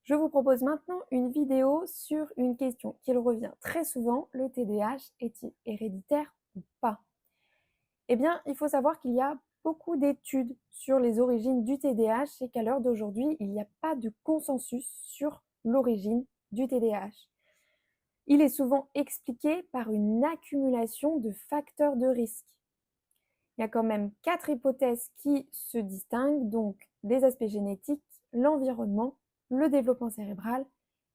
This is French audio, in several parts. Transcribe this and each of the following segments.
Je vous propose maintenant une vidéo sur une question qui revient très souvent, le TDAH est-il héréditaire ou pas? Eh bien, il faut savoir qu'il y a beaucoup d'études sur les origines du TDAH et qu'à l'heure d'aujourd'hui, il n'y a pas de consensus sur l'origine du TDAH. Il est souvent expliqué par une accumulation de facteurs de risque. Il y a quand même 4 hypothèses qui se distinguent, donc les aspects génétiques, l'environnement, le développement cérébral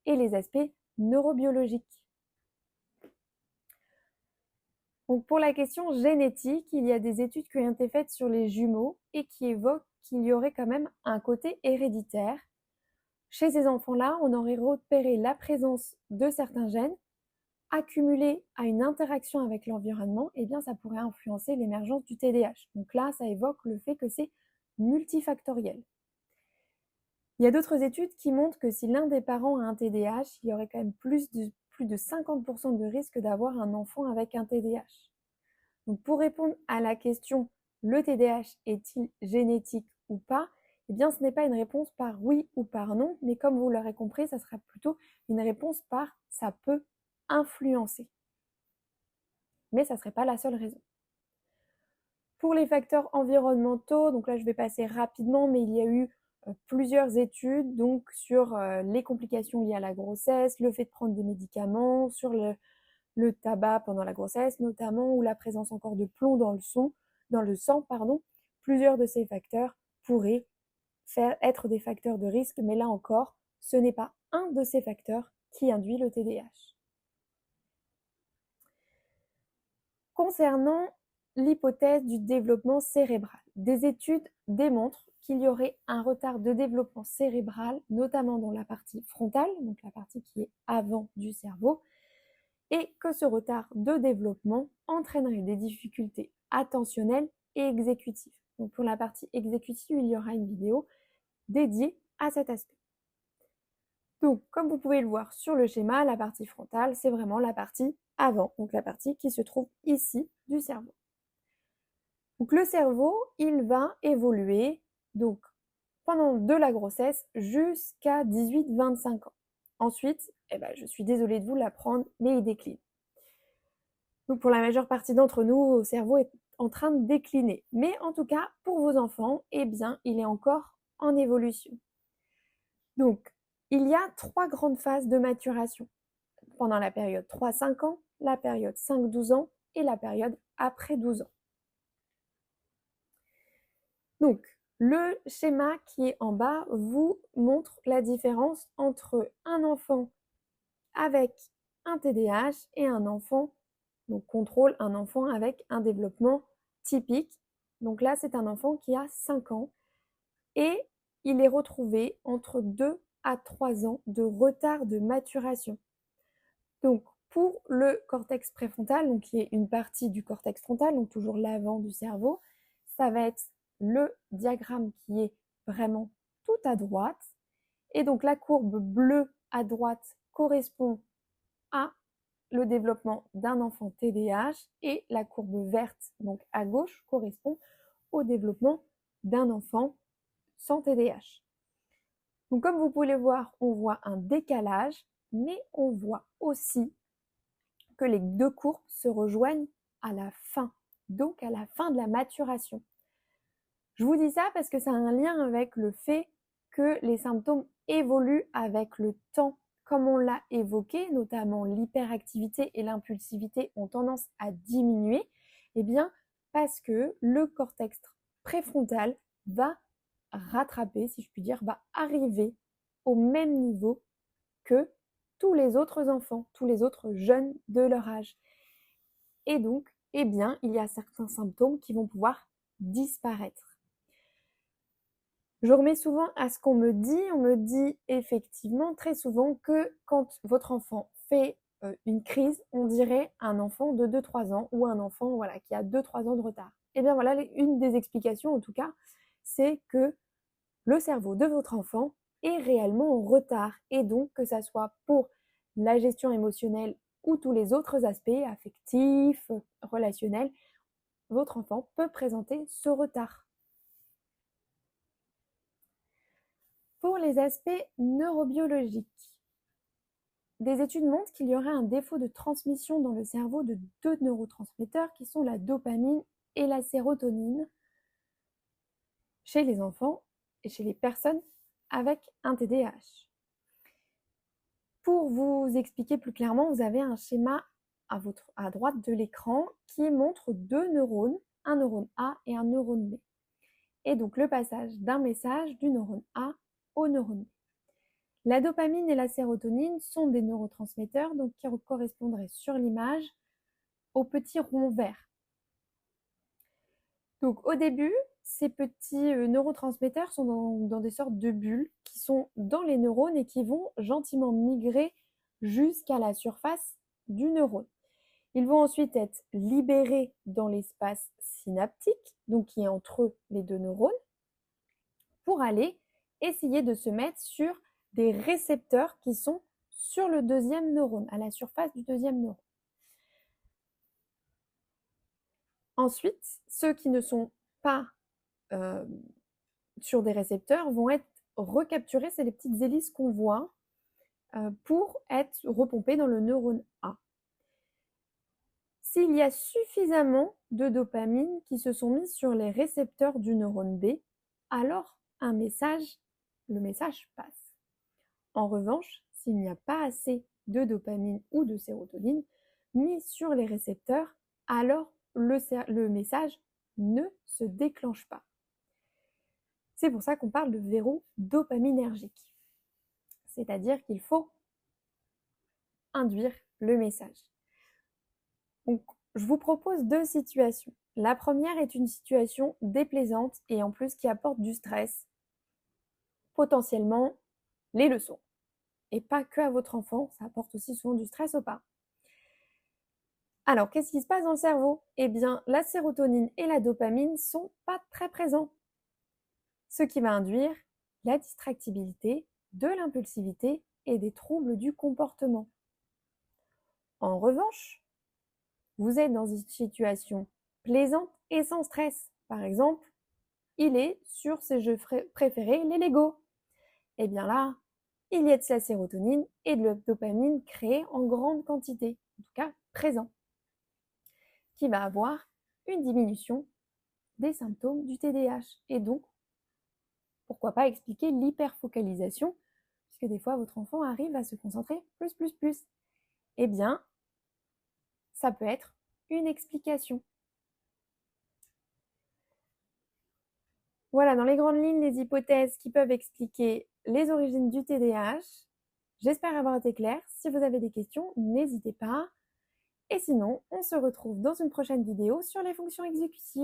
et les aspects neurobiologiques. Donc pour la question génétique, il y a des études qui ont été faites sur les jumeaux et qui évoquent qu'il y aurait quand même un côté héréditaire. Chez ces enfants-là, on aurait repéré la présence de certains gènes accumulés à une interaction avec l'environnement, et bien ça pourrait influencer l'émergence du TDAH. Donc là, ça évoque le fait que c'est multifactoriel. Il y a d'autres études qui montrent que si l'un des parents a un TDAH, il y aurait quand même plus de 50% de risque d'avoir un enfant avec un TDAH. Donc pour répondre à la question « le TDAH est-il génétique ou pas ?», eh bien ce n'est pas une réponse par oui ou par non, mais comme vous l'aurez compris, ça sera plutôt une réponse par « ça peut influencer ». Mais ça ne serait pas la seule raison. Pour les facteurs environnementaux, donc là je vais passer rapidement, mais il y a eu plusieurs études donc sur les complications liées à la grossesse, le fait de prendre des médicaments, sur le tabac pendant la grossesse notamment, ou la présence encore de plomb dans le sang. Plusieurs de ces facteurs pourraient être des facteurs de risque, mais là encore, ce n'est pas un de ces facteurs qui induit le TDAH. Concernant l'hypothèse du développement cérébral, des études démontrent qu'il y aurait un retard de développement cérébral, notamment dans la partie frontale, donc la partie qui est avant du cerveau, et que ce retard de développement entraînerait des difficultés attentionnelles et exécutives. Donc pour la partie exécutive, il y aura une vidéo dédiée à cet aspect. Donc comme vous pouvez le voir sur le schéma, la partie frontale, c'est vraiment la partie avant, donc la partie qui se trouve ici du cerveau. Donc le cerveau, il va évoluer donc pendant de la grossesse jusqu'à 18-25 ans. Ensuite, je suis désolée de vous l'apprendre, mais il décline. Donc pour la majeure partie d'entre nous, le cerveau est en train de décliner. Mais en tout cas, pour vos enfants, il est encore en évolution. Donc, il y a 3 grandes phases de maturation. Pendant la période 3-5 ans, la période 5-12 ans et la période après 12 ans. Donc, le schéma qui est en bas vous montre la différence entre un enfant avec un TDAH et un enfant, donc contrôle un enfant avec un développement typique. Donc là, c'est un enfant qui a 5 ans et il est retrouvé entre 2 à 3 ans de retard de maturation. Donc, pour le cortex préfrontal, donc qui est une partie du cortex frontal, donc toujours l'avant du cerveau, ça va être le diagramme qui est vraiment tout à droite. Et donc la courbe bleue à droite correspond à le développement d'un enfant TDAH et la courbe verte, donc à gauche, correspond au développement d'un enfant sans TDAH. Donc comme vous pouvez le voir, on voit un décalage, mais on voit aussi que les 2 courbes se rejoignent à la fin, donc à la fin de la maturation. Je vous dis ça parce que ça a un lien avec le fait que les symptômes évoluent avec le temps. Comme on l'a évoqué, notamment l'hyperactivité et l'impulsivité ont tendance à diminuer, parce que le cortex préfrontal va rattraper, si je puis dire, va arriver au même niveau que tous les autres enfants, tous les autres jeunes de leur âge. Et donc, il y a certains symptômes qui vont pouvoir disparaître. Je remets souvent à ce qu'on me dit. On me dit effectivement très souvent que quand votre enfant fait une crise, on dirait un enfant de 2-3 ans ou un enfant qui a 2-3 ans de retard. Et bien voilà, une des explications en tout cas, c'est que le cerveau de votre enfant est réellement en retard et donc que ça soit pour la gestion émotionnelle ou tous les autres aspects affectifs, relationnels, votre enfant peut présenter ce retard. Pour les aspects neurobiologiques, des études montrent qu'il y aurait un défaut de transmission dans le cerveau de deux neurotransmetteurs qui sont la dopamine et la sérotonine chez les enfants et chez les personnes avec un TDAH. Pour vous expliquer plus clairement, vous avez un schéma à droite de l'écran qui montre deux neurones, un neurone A et un neurone B. Et donc le passage d'un message du neurone A au neurone B. La dopamine et la sérotonine sont des neurotransmetteurs donc qui correspondraient sur l'image aux petits ronds verts. Donc au début, ces petits neurotransmetteurs sont dans des sortes de bulles qui sont dans les neurones et qui vont gentiment migrer jusqu'à la surface du neurone. Ils vont ensuite être libérés dans l'espace synaptique, donc qui est entre les deux neurones, pour aller essayer de se mettre sur des récepteurs qui sont sur le deuxième neurone, à la surface du deuxième neurone. Ensuite, ceux qui ne sont pas sur des récepteurs vont être recapturés, c'est les petites hélices qu'on voit, pour être repompés dans le neurone A. S'il y a suffisamment de dopamine qui se sont mis sur les récepteurs du neurone B, alors le message passe. En revanche, s'il n'y a pas assez de dopamine ou de sérotonine mis sur les récepteurs, alors le message ne se déclenche pas. C'est pour ça qu'on parle de verrou dopaminergique. C'est-à-dire qu'il faut induire le message. Donc, je vous propose deux situations. La première est une situation déplaisante et en plus qui apporte du stress, potentiellement les leçons. Et pas que à votre enfant, ça apporte aussi souvent du stress aux parents. Alors, qu'est-ce qui se passe dans le cerveau? Eh bien, la sérotonine et la dopamine ne sont pas très présents. Ce qui va induire la distractibilité, de l'impulsivité et des troubles du comportement. En revanche, vous êtes dans une situation plaisante et sans stress. Par exemple, il est sur ses jeux préférés, les Lego. Eh bien là, il y a de la sérotonine et de la dopamine créée en grande quantité, en tout cas présent, qui va avoir une diminution des symptômes du TDAH. Et donc, pourquoi pas expliquer l'hyperfocalisation, puisque des fois votre enfant arrive à se concentrer plus. Eh bien, ça peut être une explication. Voilà, dans les grandes lignes, les hypothèses qui peuvent expliquer les origines du TDAH. J'espère avoir été claire. Si vous avez des questions, n'hésitez pas. Et sinon, on se retrouve dans une prochaine vidéo sur les fonctions exécutives.